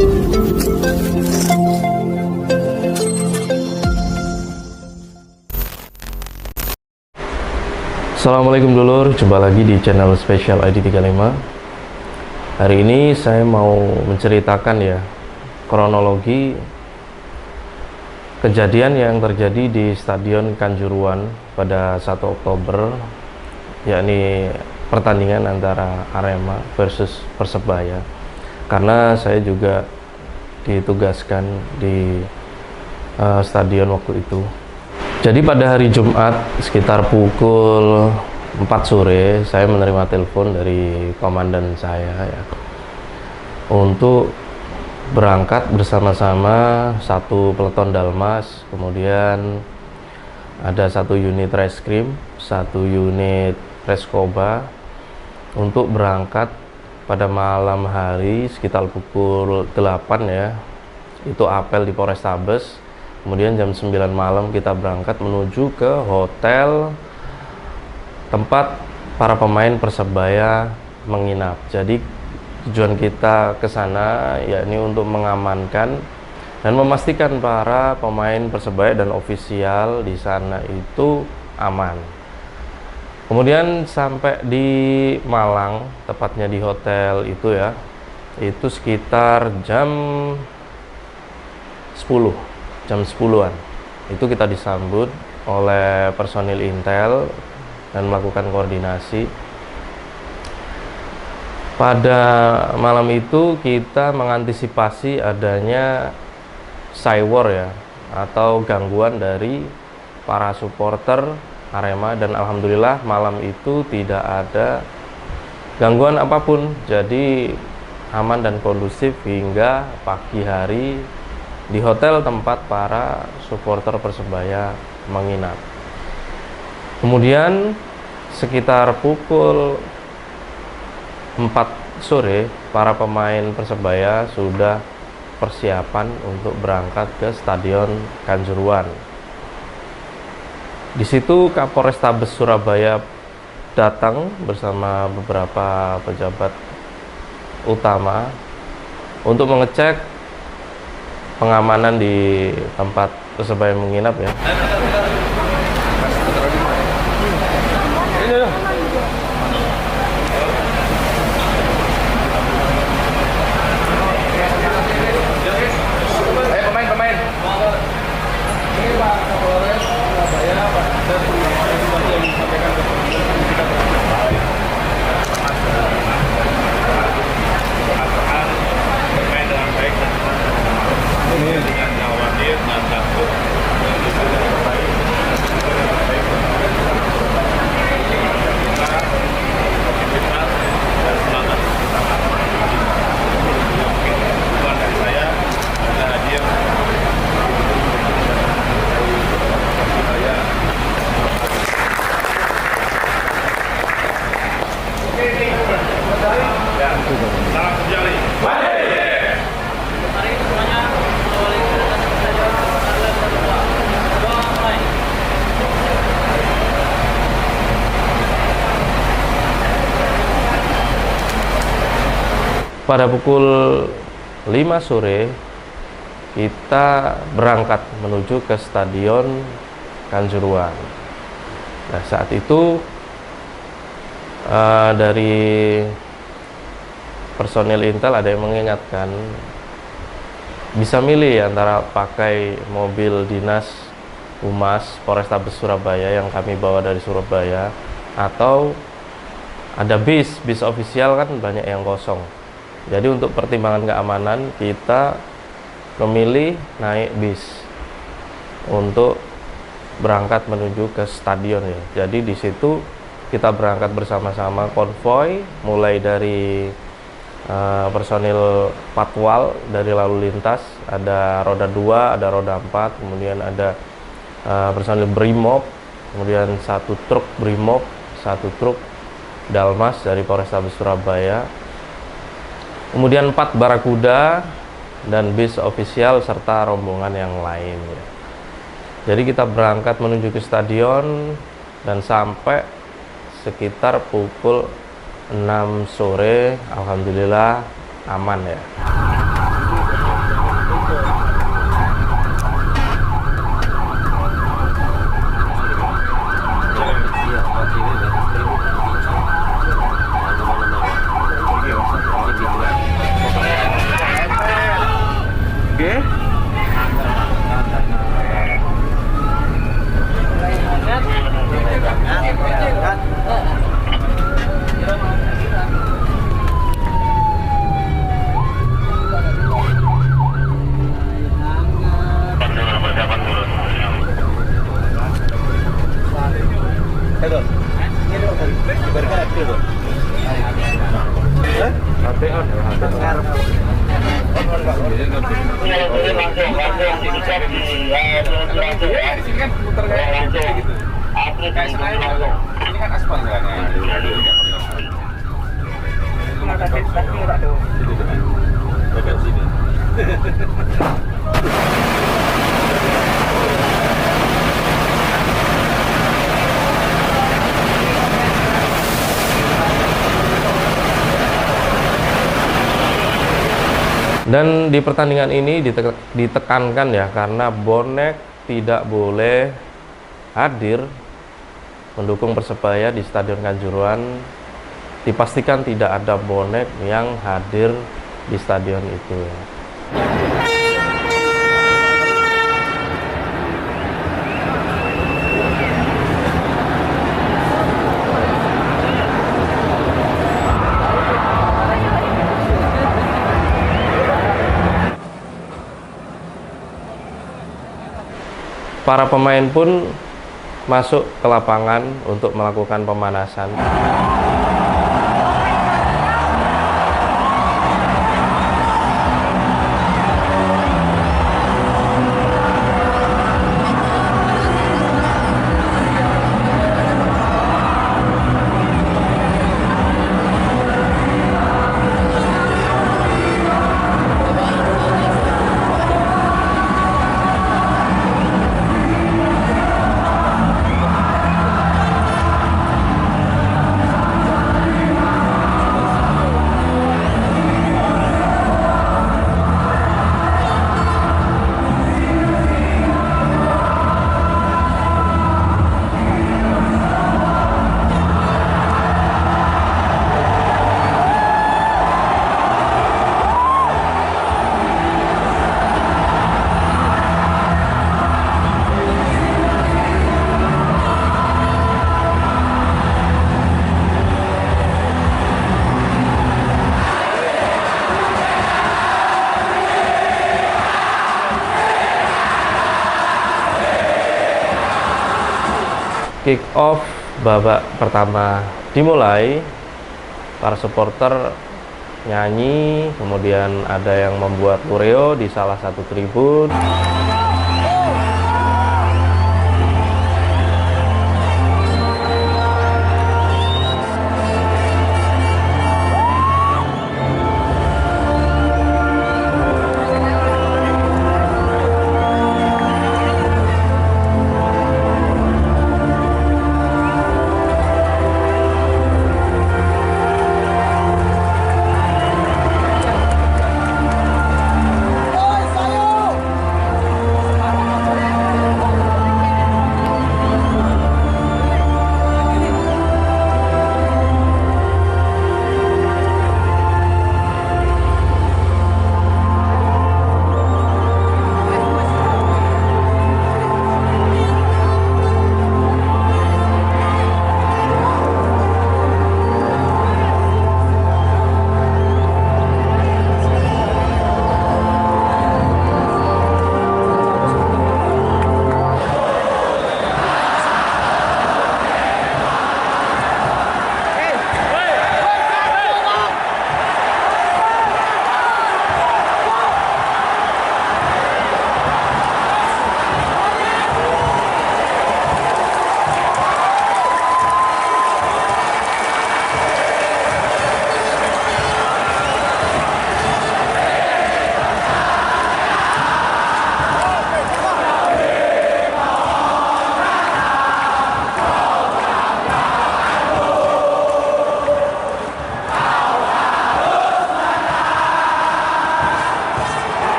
Assalamualaikum dulur, jumpa lagi di channel Spesial ID35. Hari ini saya mau menceritakan ya kronologi kejadian yang terjadi di Stadion Kanjuruhan pada 1 Oktober, yakni pertandingan antara Arema versus Persebaya. Karena saya juga ditugaskan di stadion waktu itu. Jadi pada hari Jumat sekitar pukul 4 sore saya menerima telepon dari komandan saya ya, untuk berangkat bersama-sama satu peleton Dalmas, kemudian ada satu unit reskrim, satu unit Reskoba, untuk berangkat pada malam hari sekitar pukul 8 ya. Itu apel di Polrestabes. Kemudian jam 9 malam kita berangkat menuju ke hotel tempat para pemain Persebaya menginap. Jadi tujuan kita ke sana yakni untuk mengamankan dan memastikan para pemain Persebaya dan ofisial di sana itu aman. Kemudian sampai di Malang, tepatnya di hotel itu ya, itu sekitar jam 10-an. Itu kita disambut oleh personil Intel dan melakukan koordinasi. Pada malam itu kita mengantisipasi adanya cywar ya, atau gangguan dari para supporter Arema, dan alhamdulillah malam itu tidak ada gangguan apapun. Jadi aman dan kondusif hingga pagi hari di hotel tempat para supporter Persebaya menginap. Kemudian sekitar pukul 4 sore para pemain Persebaya sudah persiapan untuk berangkat ke Stadion Kanjuruhan. Di situ Kapolrestabes Surabaya datang bersama beberapa pejabat utama untuk mengecek pengamanan di tempat Persebaya menginap ya. Pemain. Ini Pak Kapolres Surabaya, Pak dan yang disampaikan ke kita bermain dengan baik dan dengan khawatir dan takut bisa dengan baik aktivitas dan selamat bersama. Bukan dari saya ada hadir saya. Ya, salam sejali. Mari semuanya kembali ke stadion Arema Persebaya. Mulai. Pada pukul 5 sore kita berangkat menuju ke Stadion Kanjuruhan. Nah, saat itu dari personil Intel ada yang mengingatkan bisa milih antara pakai mobil dinas Humas Polrestabes Surabaya yang kami bawa dari Surabaya, atau ada bis ofisial kan banyak yang kosong. Jadi untuk pertimbangan keamanan kita memilih naik bis untuk berangkat menuju ke stadion ya. Jadi di situ kita berangkat bersama-sama konvoy, mulai dari personil patwal dari lalu lintas, ada roda 2, ada roda 4, kemudian ada personil Brimob, kemudian satu truk Brimob, satu truk Dalmas dari Polrestabes Surabaya, kemudian 4 Barakuda dan bis ofisial serta rombongan yang lain ya. Jadi kita berangkat menuju ke stadion dan sampai sekitar pukul 6 sore, alhamdulillah aman ya. Sini kan muter kayak gitu. Kayak Senayan langsung. Ini kan aspal jalannya. Dekat sini. Dan di pertandingan ini ditekankan ya, karena bonek tidak boleh hadir mendukung Persebaya di Stadion Kanjuruhan. Dipastikan tidak ada bonek yang hadir di stadion itu. Para pemain pun masuk ke lapangan untuk melakukan pemanasan. Kick off babak pertama dimulai, para supporter nyanyi, kemudian ada yang membuat koreo di salah satu tribun.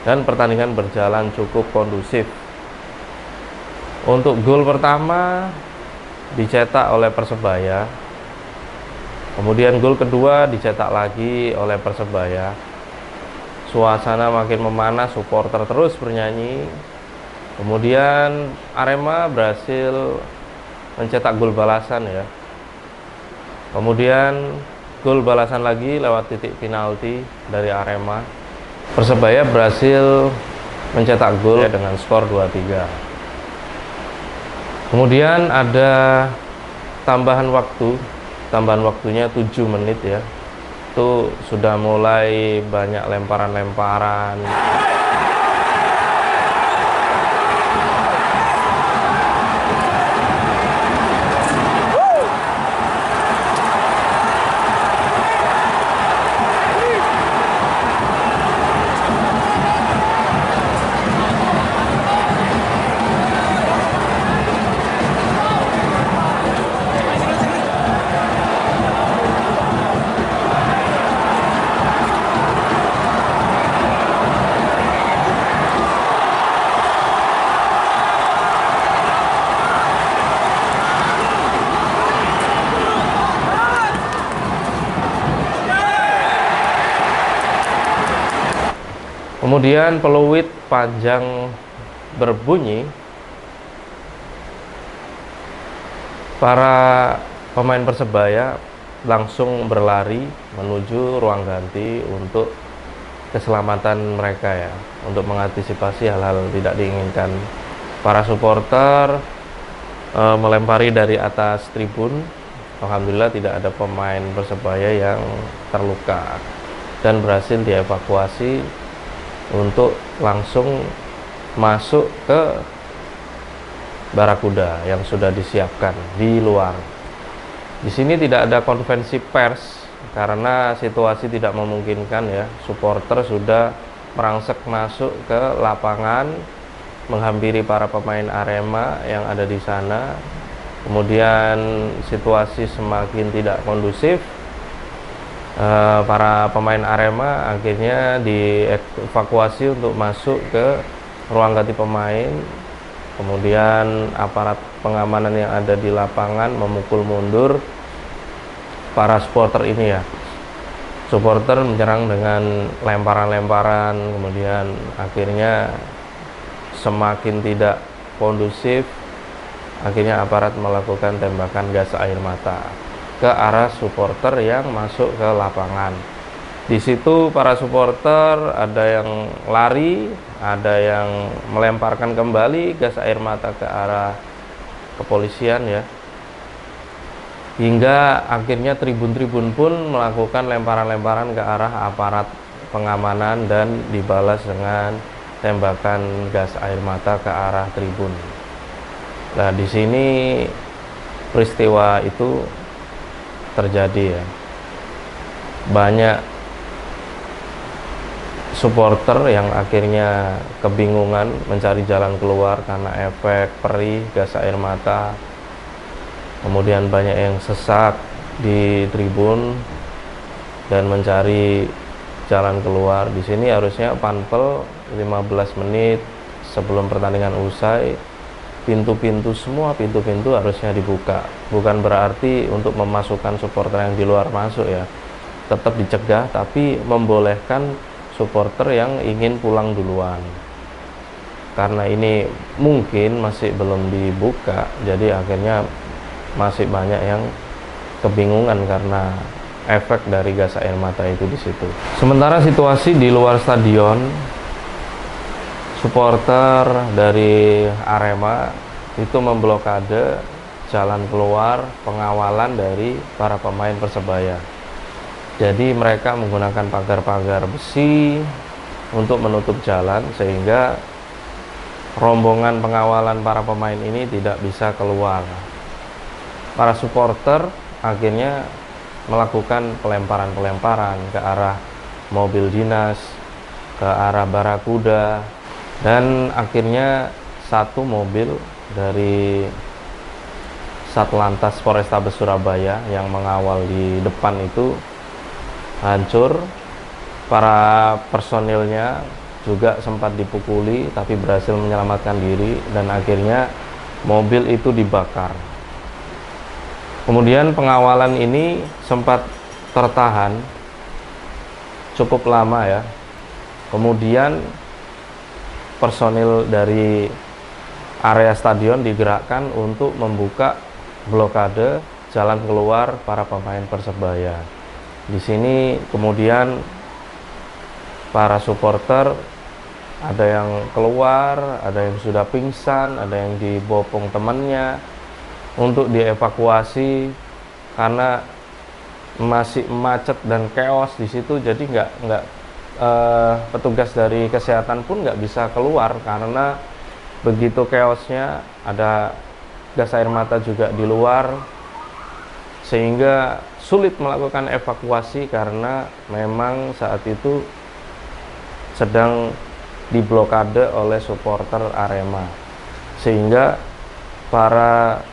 dan pertandingan berjalan cukup kondusif. Untuk gol pertama dicetak oleh Persebaya, kemudian gol kedua dicetak lagi oleh Persebaya. Suasana makin memanas, supporter terus bernyanyi. Kemudian Arema berhasil mencetak gol balasan ya. Kemudian gol balasan lagi lewat titik penalti dari Arema. Persebaya berhasil mencetak gol dengan skor 2-3. Kemudian ada tambahan waktunya 7 menit ya. Itu sudah mulai banyak lemparan-lemparan. Kemudian peluit panjang berbunyi. Para pemain Persebaya langsung berlari menuju ruang ganti untuk keselamatan mereka ya, untuk mengantisipasi hal-hal tidak diinginkan. Para supporter melempari dari atas tribun. Alhamdulillah tidak ada pemain Persebaya yang terluka dan berhasil dievakuasi untuk langsung masuk ke Barakuda yang sudah disiapkan di luar. Di sini tidak ada konferensi pers karena situasi tidak memungkinkan ya. Supporter sudah merangsek masuk ke lapangan menghampiri para pemain Arema yang ada di sana. Kemudian situasi semakin tidak kondusif. Para pemain Arema akhirnya dievakuasi untuk masuk ke ruang ganti pemain. Kemudian aparat pengamanan yang ada di lapangan memukul mundur para supporter ini ya. Supporter menyerang dengan lemparan-lemparan, kemudian akhirnya semakin tidak kondusif. Akhirnya aparat melakukan tembakan gas air mata ke arah supporter yang masuk ke lapangan. Di situ para supporter ada yang lari, ada yang melemparkan kembali gas air mata ke arah kepolisian ya. Hingga akhirnya tribun-tribun pun melakukan lemparan-lemparan ke arah aparat pengamanan dan dibalas dengan tembakan gas air mata ke arah tribun. Nah, di sini peristiwa itu terjadi ya. Banyak supporter yang akhirnya kebingungan mencari jalan keluar karena efek perih gas air mata. Kemudian banyak yang sesak di tribun dan mencari jalan keluar. Di sini harusnya panpel 15 menit sebelum pertandingan usai. Semua pintu-pintu harusnya dibuka. Bukan berarti untuk memasukkan supporter yang di luar masuk ya. Tetap dicegah, tapi membolehkan supporter yang ingin pulang duluan. Karena ini mungkin masih belum dibuka, jadi akhirnya masih banyak yang kebingungan karena efek dari gas air mata itu di situ. Sementara situasi di luar stadion, supporter dari Arema itu memblokade jalan keluar pengawalan dari para pemain Persebaya. Jadi mereka menggunakan pagar-pagar besi untuk menutup jalan sehingga rombongan pengawalan para pemain ini tidak bisa keluar. Para supporter akhirnya melakukan pelemparan-pelemparan ke arah mobil dinas, ke arah Barakuda, dan akhirnya satu mobil dari Satlantas Polrestabes Surabaya yang mengawal di depan itu hancur para personilnya juga sempat dipukuli tapi berhasil menyelamatkan diri dan akhirnya mobil itu dibakar. Kemudian pengawalan ini sempat tertahan cukup lama ya. Kemudian personil dari area stadion digerakkan untuk membuka blokade jalan keluar para pemain Persebaya. Di sini kemudian para supporter ada yang keluar, ada yang sudah pingsan, ada yang dibopong temannya untuk dievakuasi karena masih macet dan chaos di situ. Jadi petugas dari kesehatan pun nggak bisa keluar karena begitu chaosnya. Ada gas air mata juga di luar sehingga sulit melakukan evakuasi karena memang saat itu sedang diblokade oleh supporter Arema, sehingga para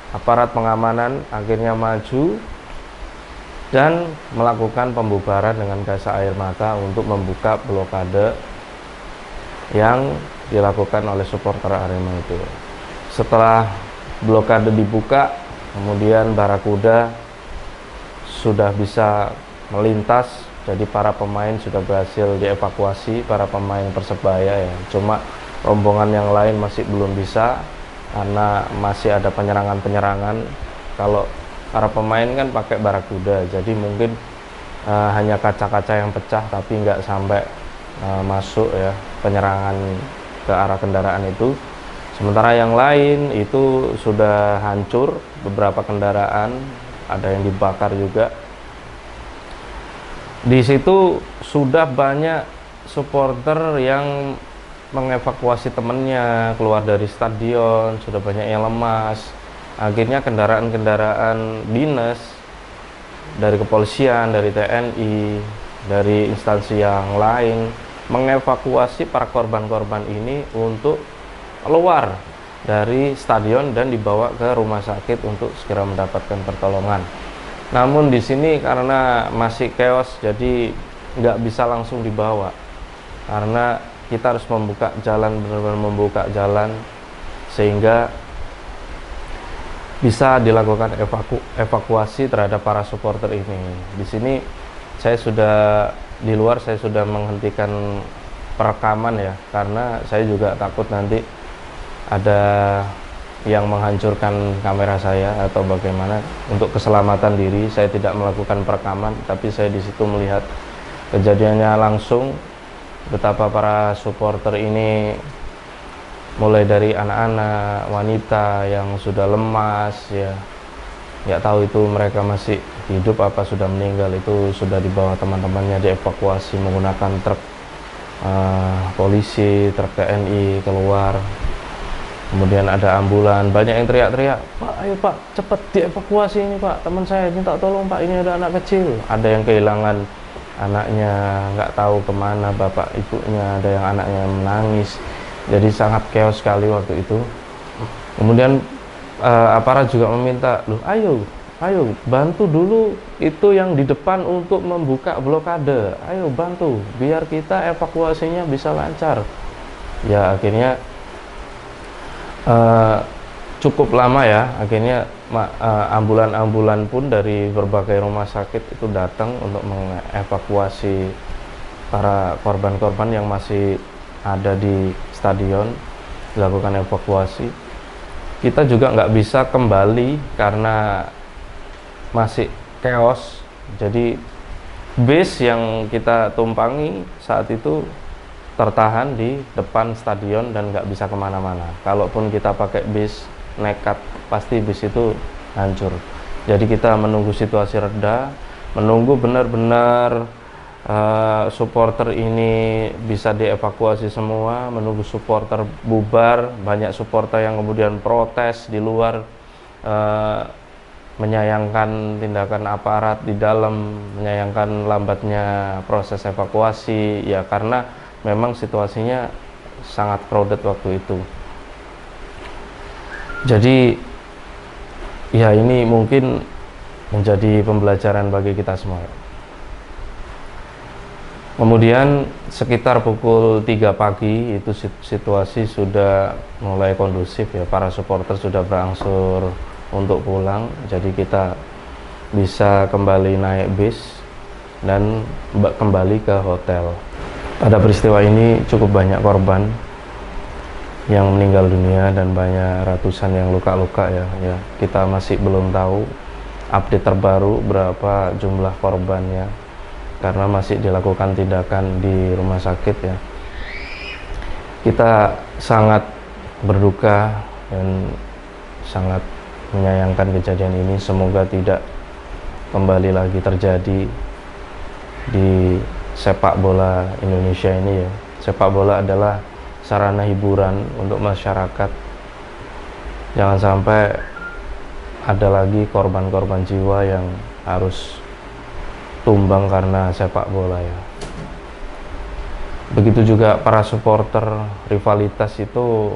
aparat pengamanan akhirnya maju dan melakukan pembubaran dengan gas air mata untuk membuka blokade yang dilakukan oleh supporter Arema itu. Setelah blokade dibuka, kemudian Barakuda sudah bisa melintas, jadi para pemain sudah berhasil dievakuasi, para pemain Persebaya ya. Cuma rombongan yang lain masih belum bisa karena masih ada penyerangan-penyerangan. Kalau para pemain kan pakai Barakuda, jadi mungkin hanya kaca-kaca yang pecah tapi nggak sampai masuk ya penyerangan ke arah kendaraan itu. Sementara yang lain itu sudah hancur, beberapa kendaraan ada yang dibakar juga. Di situ sudah banyak supporter yang mengevakuasi temannya keluar dari stadion, sudah banyak yang lemas. Akhirnya kendaraan-kendaraan dinas dari kepolisian, dari TNI, dari instansi yang lain mengevakuasi para korban-korban ini untuk keluar dari stadion dan dibawa ke rumah sakit untuk segera mendapatkan pertolongan. Namun di sini karena masih chaos, jadi nggak bisa langsung dibawa karena kita harus membuka jalan, benar-benar membuka jalan sehingga bisa dilakukan evakuasi terhadap para supporter ini. Di sini saya sudah di luar, saya sudah menghentikan perekaman ya, karena saya juga takut nanti ada yang menghancurkan kamera saya atau bagaimana. Untuk keselamatan diri saya tidak melakukan perekaman, tapi saya di situ melihat kejadiannya langsung, betapa para supporter ini mulai dari anak-anak, wanita yang sudah lemas ya, nggak tahu itu mereka masih hidup apa sudah meninggal. Itu sudah dibawa teman-temannya, dievakuasi menggunakan truk polisi, truk TNI keluar. Kemudian ada ambulan, banyak yang teriak-teriak, "Pak, ayo Pak, cepat dievakuasi ini Pak, teman saya minta tolong Pak, ini ada anak kecil." Ada yang kehilangan anaknya, nggak tahu kemana bapak ibunya, ada yang anaknya menangis. Jadi sangat chaos sekali waktu itu. Kemudian aparat juga meminta, "Loh, ayo bantu dulu itu yang di depan untuk membuka blokade, ayo bantu biar kita evakuasinya bisa lancar." Ya akhirnya cukup lama ya, akhirnya ambulan-ambulan pun dari berbagai rumah sakit itu datang untuk mengevakuasi para korban-korban yang masih ada di stadion, dilakukan evakuasi. Kita juga nggak bisa kembali karena masih chaos, jadi bis yang kita tumpangi saat itu tertahan di depan stadion dan nggak bisa kemana-mana. Kalaupun kita pakai bis nekat, pasti bis itu hancur. Jadi kita menunggu situasi reda, menunggu benar-benar supporter ini bisa dievakuasi semua, menunggu supporter bubar. Banyak supporter yang kemudian protes di luar, menyayangkan tindakan aparat di dalam, menyayangkan lambatnya proses evakuasi ya, karena memang situasinya sangat crowded waktu itu. Jadi ya ini mungkin menjadi pembelajaran bagi kita semua. Kemudian sekitar pukul 3 pagi itu situasi sudah mulai kondusif ya, para supporter sudah berangsur untuk pulang, jadi kita bisa kembali naik bis dan kembali ke hotel. Pada peristiwa ini cukup banyak korban yang meninggal dunia dan banyak ratusan yang luka-luka ya. Kita masih belum tahu update terbaru berapa jumlah korbannya, karena masih dilakukan tindakan di rumah sakit ya. Kita sangat berduka dan sangat menyayangkan kejadian ini. Semoga tidak kembali lagi terjadi di sepak bola Indonesia ini ya. Sepak bola adalah sarana hiburan untuk masyarakat. Jangan sampai ada lagi korban-korban jiwa yang harus tumbang karena sepak bola ya. Begitu juga para supporter, rivalitas itu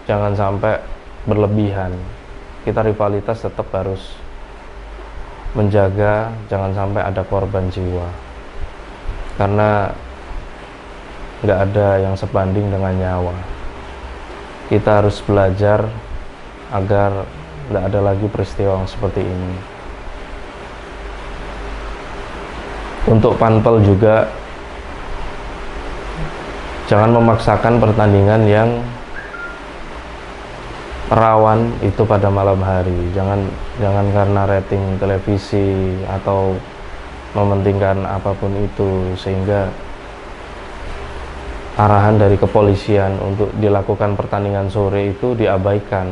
jangan sampai berlebihan. Kita rivalitas tetap harus menjaga jangan sampai ada korban jiwa, karena nggak ada yang sebanding dengan nyawa. Kita harus belajar agar nggak ada lagi peristiwa yang seperti ini. Untuk panpel juga jangan memaksakan pertandingan yang rawan itu pada malam hari. Jangan karena rating televisi atau mementingkan apapun itu sehingga arahan dari kepolisian untuk dilakukan pertandingan sore itu diabaikan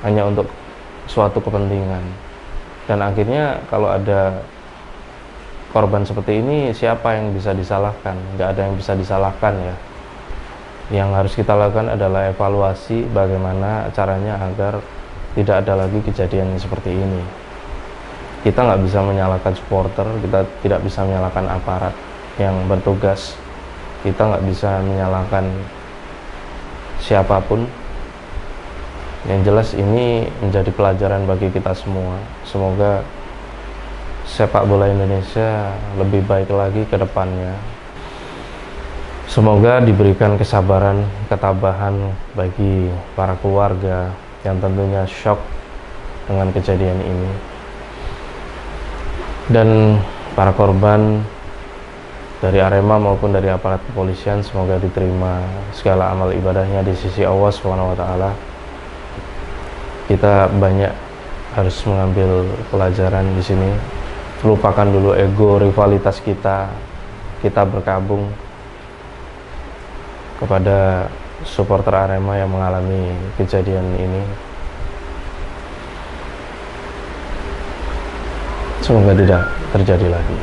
hanya untuk suatu kepentingan. Dan akhirnya kalau ada korban seperti ini, siapa yang bisa disalahkan? Nggak ada yang bisa disalahkan ya. Yang harus kita lakukan adalah evaluasi bagaimana caranya agar tidak ada lagi kejadian seperti ini. Kita nggak bisa menyalahkan supporter, kita tidak bisa menyalahkan aparat yang bertugas, kita nggak bisa menyalahkan siapapun. Yang jelas ini menjadi pelajaran bagi kita semua. Semoga sepak bola Indonesia lebih baik lagi ke depannya. Semoga diberikan kesabaran, ketabahan bagi para keluarga yang tentunya shock dengan kejadian ini. Dan para korban dari Arema maupun dari aparat kepolisian, semoga diterima segala amal ibadahnya di sisi Allah SWT. Kita banyak harus mengambil pelajaran di sini. Lupakan dulu ego, rivalitas kita berkabung kepada supporter Arema yang mengalami kejadian ini. Semoga tidak terjadi lagi.